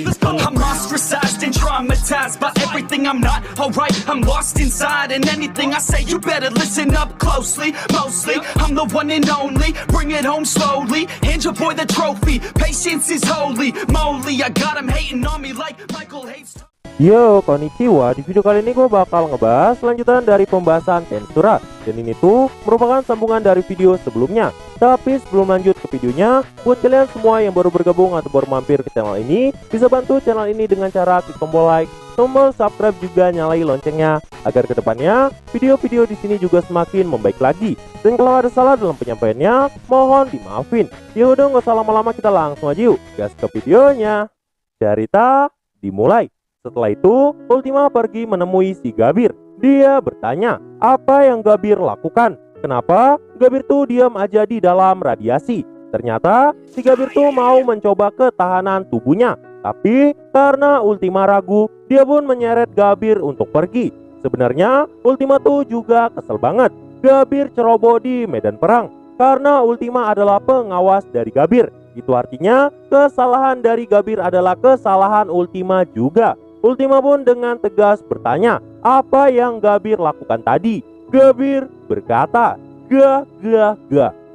I'm ostracized and traumatized by everything I'm not alright. I'm lost inside, and anything I say you better listen up closely. Mostly, I'm the one and only. Bring it home slowly. Hand your boy the trophy. Patience is holy moly. I got him hating on me like Michael hates. Yo, konnichiwa. Di video kali ini gue bakal ngebahas lanjutan dari pembahasan Tensura. Dan ini tuh merupakan sambungan dari video sebelumnya. Tapi sebelum lanjut ke videonya, buat kalian semua yang baru bergabung atau baru mampir ke channel ini, bisa bantu channel ini dengan cara klik tombol like, tombol subscribe, juga nyalai loncengnya agar kedepannya video-video di sini juga semakin membaik lagi. Dan kalau ada salah dalam penyampaiannya, mohon dimaafin. Ya udah, nggak usah lama-lama, kita langsung aja yuk gas ke videonya. Cerita dimulai. Setelah itu, Ultima pergi menemui si Gabir. Dia bertanya, apa yang Gabir lakukan? Kenapa Gabir tuh diam aja di dalam radiasi? Ternyata si Gabir tuh mau mencoba ketahanan tubuhnya. Tapi karena Ultima ragu, dia pun menyeret Gabir untuk pergi. Sebenarnya Ultima tuh juga kesel banget. Gabir ceroboh di medan perang karena Ultima adalah pengawas dari Gabir. Itu artinya kesalahan dari Gabir adalah kesalahan Ultima juga. Ultima pun dengan tegas bertanya, apa yang Gabir lakukan tadi? Gabir berkata, gah.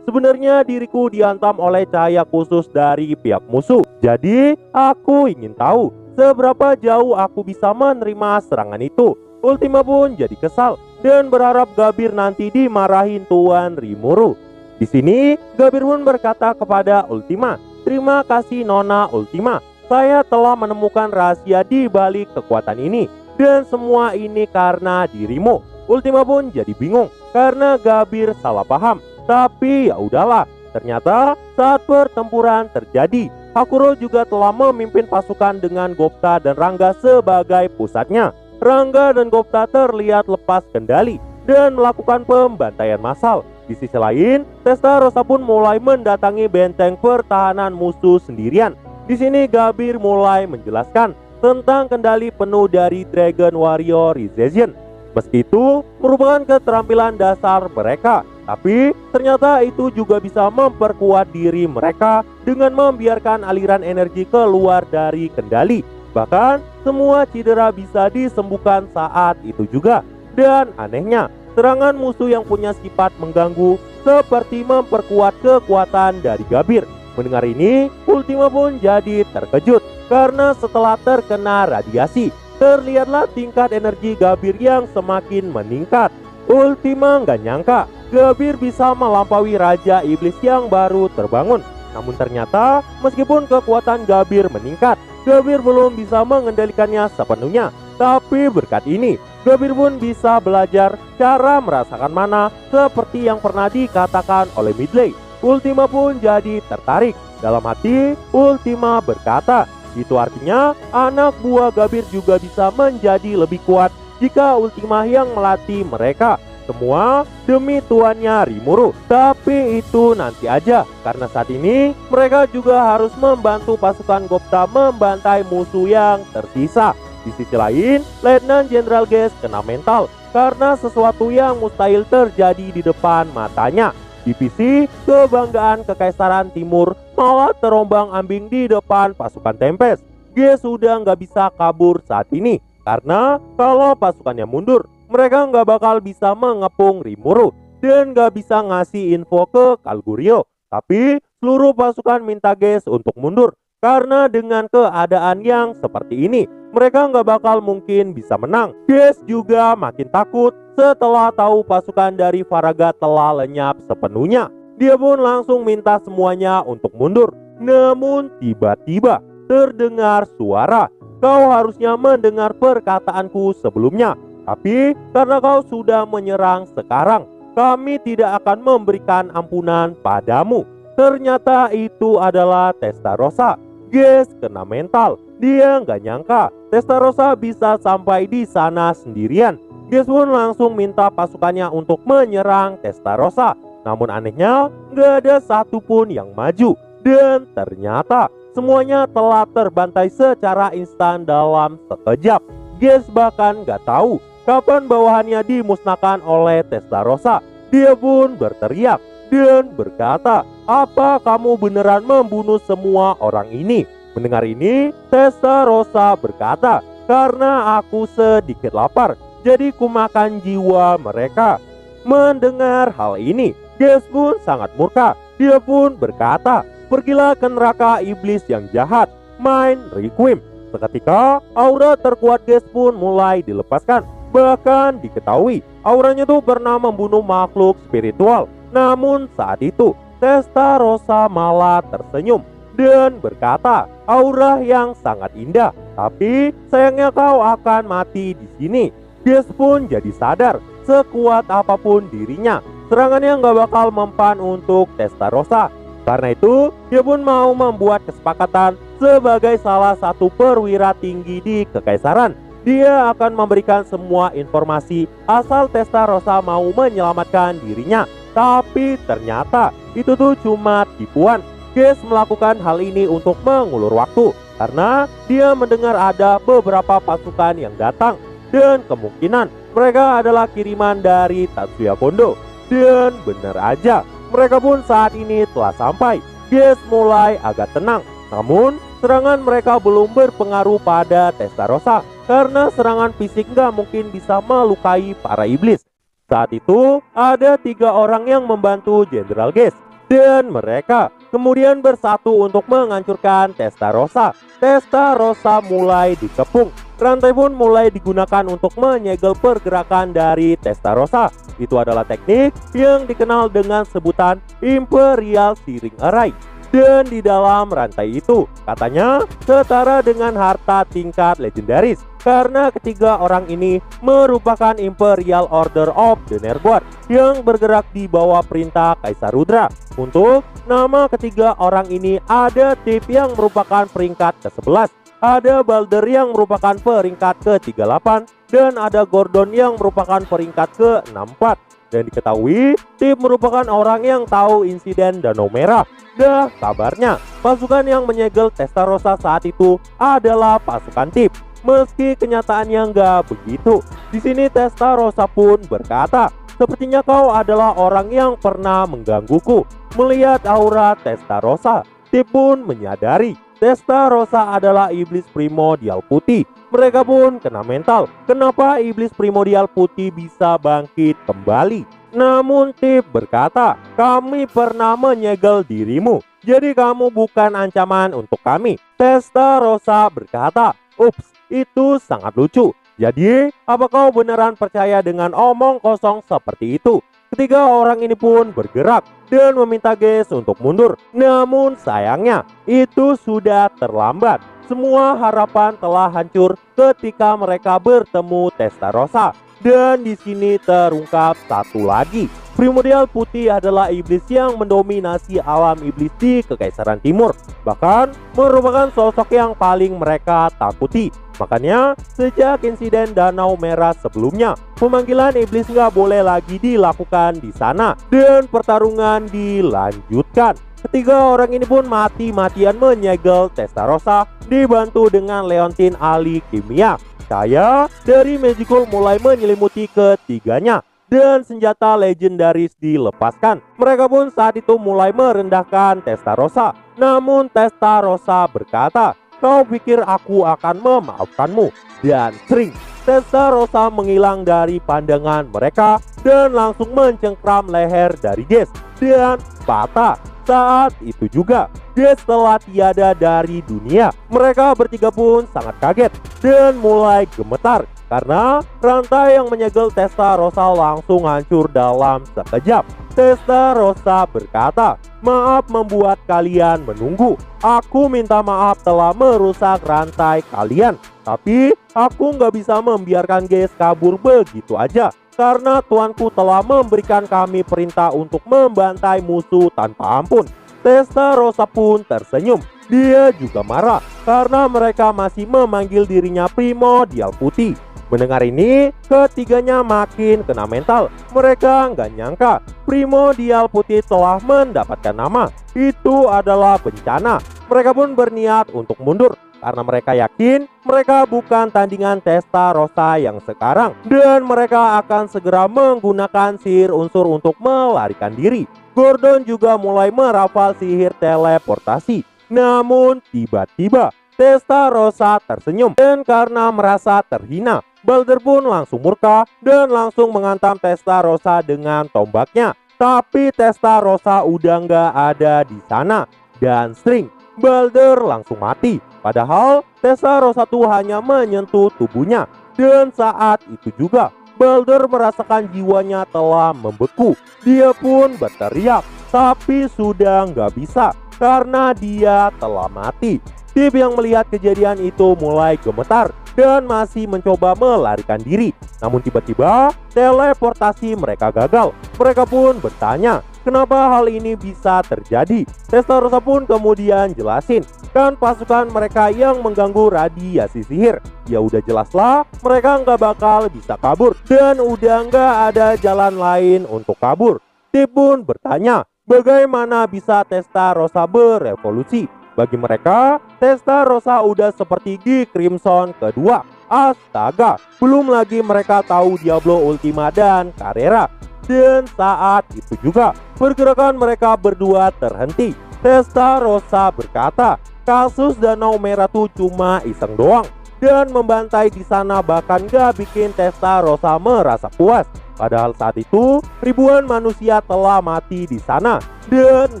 Sebenarnya diriku dihantam oleh cahaya khusus dari pihak musuh. Jadi aku ingin tahu seberapa jauh aku bisa menerima serangan itu. Ultima pun jadi kesal dan berharap Gabir nanti dimarahin Tuan Rimuru. Di sini Gabir pun berkata kepada Ultima, terima kasih Nona Ultima. Saya telah menemukan rahasia di balik kekuatan ini, dan semua ini karena dirimu. Ultima pun jadi bingung karena Gabir salah paham. Tapi ya udahlah, ternyata saat pertempuran terjadi, Hakuro juga telah memimpin pasukan dengan Gopta dan Rangga sebagai pusatnya. Rangga dan Gopta terlihat lepas kendali dan melakukan pembantaian massal. Di sisi lain, Testarossa pun mulai mendatangi benteng pertahanan musuh sendirian. Di sini Gabir mulai menjelaskan tentang kendali penuh dari Dragon Warrior Rization. Meski itu merupakan keterampilan dasar mereka, tapi ternyata itu juga bisa memperkuat diri mereka dengan membiarkan aliran energi keluar dari kendali. Bahkan semua cedera bisa disembuhkan saat itu juga. Dan anehnya, serangan musuh yang punya sifat mengganggu seperti memperkuat kekuatan dari Gabir. Mendengar ini, Ultima pun jadi terkejut karena setelah terkena radiasi, terlihatlah tingkat energi Gabir yang semakin meningkat. Ultima nggak nyangka Gabir bisa melampaui Raja Iblis yang baru terbangun. Namun ternyata meskipun kekuatan Gabir meningkat, Gabir belum bisa mengendalikannya sepenuhnya. Tapi berkat ini, Gabir pun bisa belajar cara merasakan mana seperti yang pernah dikatakan oleh Midley. Ultima pun jadi tertarik. Dalam hati, Ultima berkata, itu artinya anak buah Gabir juga bisa menjadi lebih kuat jika Ultima yang melatih mereka. Semua demi tuannya Rimuru. Tapi itu nanti aja, karena saat ini mereka juga harus membantu pasukan Gopta membantai musuh yang tersisa. Di sisi lain, Letnan Jenderal Geas kena mental karena sesuatu yang mustahil terjadi di depan matanya. Divisi kebanggaan Kekaisaran Timur malah terombang-ambing di depan pasukan Tempest. Geas sudah nggak bisa kabur saat ini, karena kalau pasukannya mundur, mereka nggak bakal bisa mengepung Rimuru dan nggak bisa ngasih info ke Kalgurio. Tapi seluruh pasukan minta Geas untuk mundur, karena dengan keadaan yang seperti ini, mereka nggak bakal mungkin bisa menang. Geas juga makin takut setelah tahu pasukan dari Faraga telah lenyap sepenuhnya. Dia pun langsung minta semuanya untuk mundur. Namun tiba-tiba terdengar suara, kau harusnya mendengar perkataanku sebelumnya. Tapi karena kau sudah menyerang sekarang, kami tidak akan memberikan ampunan padamu. Ternyata itu adalah Testarossa. Geas kena mental. Dia nggak nyangka Testarossa bisa sampai di sana sendirian. Geas pun langsung minta pasukannya untuk menyerang Testarossa. Namun anehnya nggak ada satupun yang maju. Dan ternyata semuanya telah terbantai secara instan dalam sekejap. Geas bahkan nggak tahu kapan bawahannya dimusnahkan oleh Testarossa. Dia pun berteriak dan berkata, apa kamu beneran membunuh semua orang ini? Mendengar ini, Testarossa berkata, "Karena aku sedikit lapar, jadi kumakan jiwa mereka." Mendengar hal ini, Geas pun sangat murka. Dia pun berkata, "Pergilah ke neraka iblis yang jahat, Mind Requiem." Seketika, aura terkuat Geas pun mulai dilepaskan. Bahkan diketahui, auranya tuh pernah membunuh makhluk spiritual. Namun saat itu, Testarossa malah tersenyum dan berkata, "Aura yang sangat indah, tapi sayangnya kau akan mati di sini." Geas pun jadi sadar, sekuat apapun dirinya, serangannya nggak bakal mempan untuk Testarossa. Karena itu, dia pun mau membuat kesepakatan sebagai salah satu perwira tinggi di Kekaisaran. Dia akan memberikan semua informasi asal Testarossa mau menyelamatkan dirinya. Tapi ternyata itu tuh cuma tipuan. Geas melakukan hal ini untuk mengulur waktu karena dia mendengar ada beberapa pasukan yang datang dan kemungkinan mereka adalah kiriman dari Tatsuya Kondo. Dan benar aja, mereka pun saat ini telah sampai. Geas mulai agak tenang, namun serangan mereka belum berpengaruh pada Testarossa karena serangan fisik nggak mungkin bisa melukai para iblis. Saat itu ada 3 orang yang membantu Jenderal Geas dan mereka kemudian bersatu untuk menghancurkan Testarossa. Testarossa mulai dikepung. Rantai pun mulai digunakan untuk menyegel pergerakan dari Testarossa. Itu adalah teknik yang dikenal dengan sebutan Imperial Searing Array. Dan di dalam rantai itu katanya setara dengan harta tingkat legendaris, karena ketiga orang ini merupakan Imperial Order of the Nerguard yang bergerak di bawah perintah Kaisar Rudra. Untuk nama ketiga orang ini ada Tip yang merupakan peringkat ke-11, ada Balder yang merupakan peringkat ke-38, dan ada Gordon yang merupakan peringkat ke-64. Dan diketahui, Tip merupakan orang yang tahu insiden Danau Merah. Dah kabarnya, pasukan yang menyegel Testarossa saat itu adalah pasukan Tip. Meski kenyataannya nggak begitu. Di sini Testarossa pun berkata, "Sepertinya kau adalah orang yang pernah menggangguku." Melihat aura Testarossa, Tip pun menyadari Testarossa adalah iblis primordial putih. Mereka pun kena mental. Kenapa iblis primordial putih bisa bangkit kembali? Namun Tip berkata, "Kami pernah menyegel dirimu, jadi kamu bukan ancaman untuk kami." Testarossa berkata, "Ups, itu sangat lucu. Jadi, apa kau beneran percaya dengan omong kosong seperti itu?" Ketiga orang ini pun bergerak dan meminta Geas untuk mundur. Namun sayangnya, itu sudah terlambat. Semua harapan telah hancur ketika mereka bertemu Testarossa. Dan di sini terungkap satu lagi. Primordial Putih adalah iblis yang mendominasi alam iblis di Kekaisaran Timur. Bahkan merupakan sosok yang paling mereka takuti. Makanya sejak insiden Danau Merah sebelumnya, pemanggilan iblis nggak boleh lagi dilakukan di sana. Dan pertarungan dilanjutkan. Ketiga orang ini pun mati-matian menyegel Testarossa dibantu dengan Leontin ahli kimia. Cahaya dari Magical mulai menyelimuti ketiganya dan senjata legendaris dilepaskan. Mereka pun saat itu mulai merendahkan Testarossa. Namun Testarossa berkata, "Kau pikir aku akan memaafkanmu?" Dan sering Testarossa menghilang dari pandangan mereka dan langsung mencengkram leher dari Geas dan patah. Saat itu juga Geas telah tiada dari dunia. Mereka bertiga pun sangat kaget dan mulai gemetar karena rantai yang menyegel Testarossa langsung hancur dalam sekejap. Testarossa berkata, "Maaf membuat kalian menunggu. Aku minta maaf telah merusak rantai kalian. Tapi aku nggak bisa membiarkan Geas kabur begitu aja. Karena tuanku telah memberikan kami perintah untuk membantai musuh tanpa ampun." Testarossa pun tersenyum. Dia juga marah karena mereka masih memanggil dirinya Primordial Putih. Mendengar ini, ketiganya makin kena mental. Mereka nggak nyangka Primordial Putih telah mendapatkan nama. Itu adalah bencana. Mereka pun berniat untuk mundur karena mereka yakin mereka bukan tandingan Testarossa yang sekarang. Dan mereka akan segera menggunakan sihir unsur untuk melarikan diri. Gordon juga mulai merafal sihir teleportasi. Namun tiba-tiba Testarossa tersenyum, dan karena merasa terhina, Balder pun langsung murka dan langsung menghantam Testarossa dengan tombaknya. Tapi Testarossa udah nggak ada di sana, dan string Balder langsung mati. Padahal Testarossa tuh hanya menyentuh tubuhnya, dan saat itu juga Balder merasakan jiwanya telah membeku. Dia pun berteriak, tapi sudah nggak bisa karena dia telah mati. Steve yang melihat kejadian itu mulai gemetar dan masih mencoba melarikan diri. Namun tiba-tiba teleportasi mereka gagal. Mereka pun bertanya, kenapa hal ini bisa terjadi? Testarossa pun kemudian jelasin, kan pasukan mereka yang mengganggu radiasi sihir. Ya udah jelaslah mereka nggak bakal bisa kabur, dan udah nggak ada jalan lain untuk kabur. Steve pun bertanya, bagaimana bisa Testarossa berevolusi? Bagi mereka, Testarossa udah seperti Gi Crimson kedua. Astaga, belum lagi mereka tahu Diablo Ultima dan Carrera. Dan saat itu juga pergerakan mereka berdua terhenti. Testarossa berkata, kasus Danau Merah tuh cuma iseng doang, dan membantai di sana bahkan gak bikin Testarossa merasa puas. Padahal saat itu ribuan manusia telah mati di sana. Dan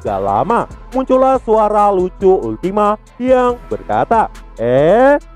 gak lama muncullah suara lucu Ultima yang berkata,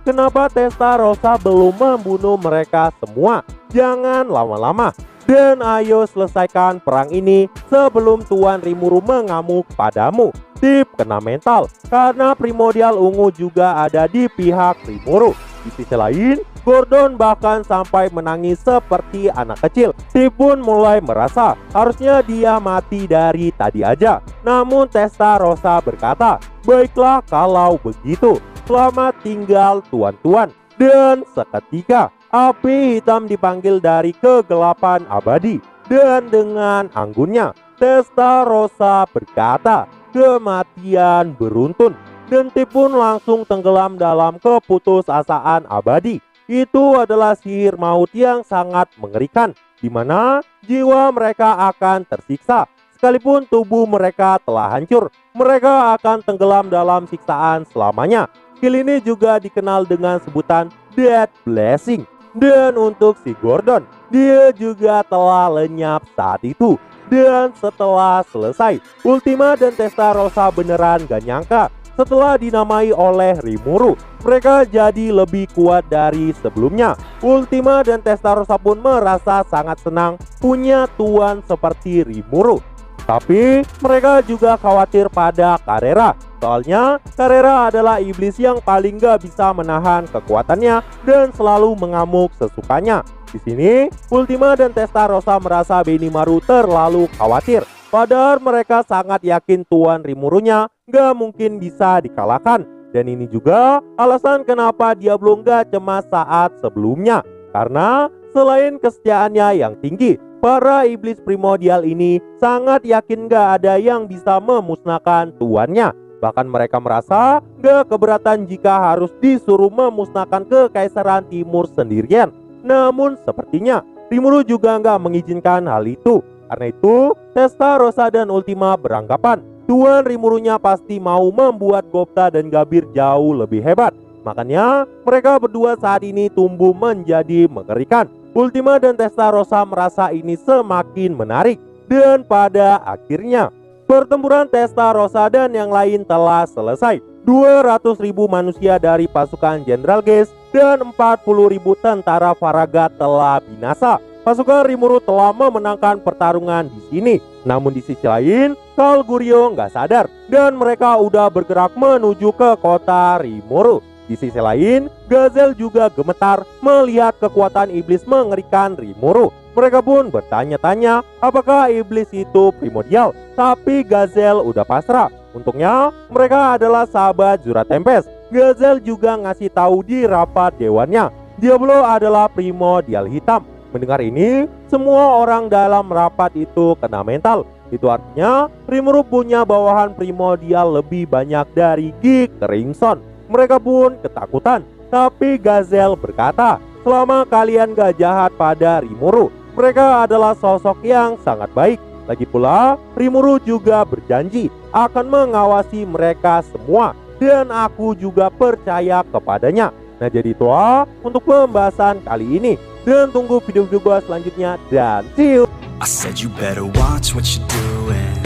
kenapa Testarossa belum membunuh mereka semua? Jangan lama-lama, dan ayo selesaikan perang ini sebelum Tuan Rimuru mengamuk padamu. Steve kena mental karena primordial ungu juga ada di pihak Rimuru. Di sisi lain, Gordon bahkan sampai menangis seperti anak kecil. Steve pun mulai merasa harusnya dia mati dari tadi aja. Namun Testarossa berkata, baiklah kalau begitu, selamat tinggal tuan-tuan. Dan seketika api hitam dipanggil dari kegelapan abadi, dan dengan anggunnya Testarossa berkata, kematian beruntun. Dan Steve pun langsung tenggelam dalam keputusasaan abadi. Itu adalah sihir maut yang sangat mengerikan, di mana jiwa mereka akan tersiksa. Sekalipun tubuh mereka telah hancur, mereka akan tenggelam dalam siksaan selamanya. Skill ini juga dikenal dengan sebutan Death Blessing. Dan untuk si Gordon, dia juga telah lenyap saat itu. Dan setelah selesai, Ultima dan Testarossa beneran gak nyangka setelah dinamai oleh Rimuru, mereka jadi lebih kuat dari sebelumnya. Ultima dan Testarossa pun merasa sangat senang punya tuan seperti Rimuru. Tapi mereka juga khawatir pada Carrera. Soalnya Carrera adalah iblis yang paling gak bisa menahan kekuatannya dan selalu mengamuk sesukanya. Di sini, Ultima dan Testarossa merasa Benimaru terlalu khawatir. Padahal mereka sangat yakin Tuan Rimurunya gak mungkin bisa dikalahkan. Dan ini juga alasan kenapa Diablo gak cemas saat sebelumnya. Karena selain kesetiaannya yang tinggi, para iblis primordial ini sangat yakin gak ada yang bisa memusnahkan tuannya. Bahkan mereka merasa gak keberatan jika harus disuruh memusnahkan Kekaisaran Timur sendirian. Namun sepertinya Rimuru juga gak mengizinkan hal itu. Karena itu, Testarossa dan Ultima beranggapan Tuan Rimurunya pasti mau membuat Gupta dan Gabir jauh lebih hebat. Makanya mereka berdua saat ini tumbuh menjadi mengerikan. Ultima dan Testarossa merasa ini semakin menarik. Dan pada akhirnya pertempuran Testarossa dan yang lain telah selesai. 200.000 manusia dari pasukan Jenderal Geist dan 40.000 tentara Faraga telah binasa. Pasukan Rimuru telah memenangkan pertarungan di sini. Namun di sisi lain, Khal Guryo nggak sadar dan mereka udah bergerak menuju ke kota Rimuru. Di sisi lain, Gazel juga gemetar melihat kekuatan iblis mengerikan Rimuru. Mereka pun bertanya-tanya apakah iblis itu primordial. Tapi Gazel udah pasrah. Untungnya mereka adalah sahabat Zura Tempest. Gazel juga ngasih tahu di rapat dewannya, Diablo adalah primordial hitam. Mendengar ini, semua orang dalam rapat itu kena mental. Itu artinya Rimuru punya bawahan primordial lebih banyak dari Gi Crimson. Mereka pun ketakutan. Tapi Gazel berkata, selama kalian gak jahat pada Rimuru, mereka adalah sosok yang sangat baik. Lagi pula, Rimuru juga berjanji akan mengawasi mereka semua. dan aku juga percaya kepadanya. Nah, jadi itulah untuk pembahasan kali ini. Dan tunggu video-video gua selanjutnya, dan see you. I said you better watch what you're doing,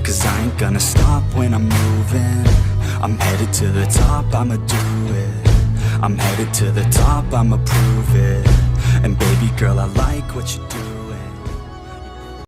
'cause I ain't gonna stop when I'm moving. I'm headed to the top, I'ma do it. I'm headed to the top, I'ma prove it. And baby girl, I like what you do.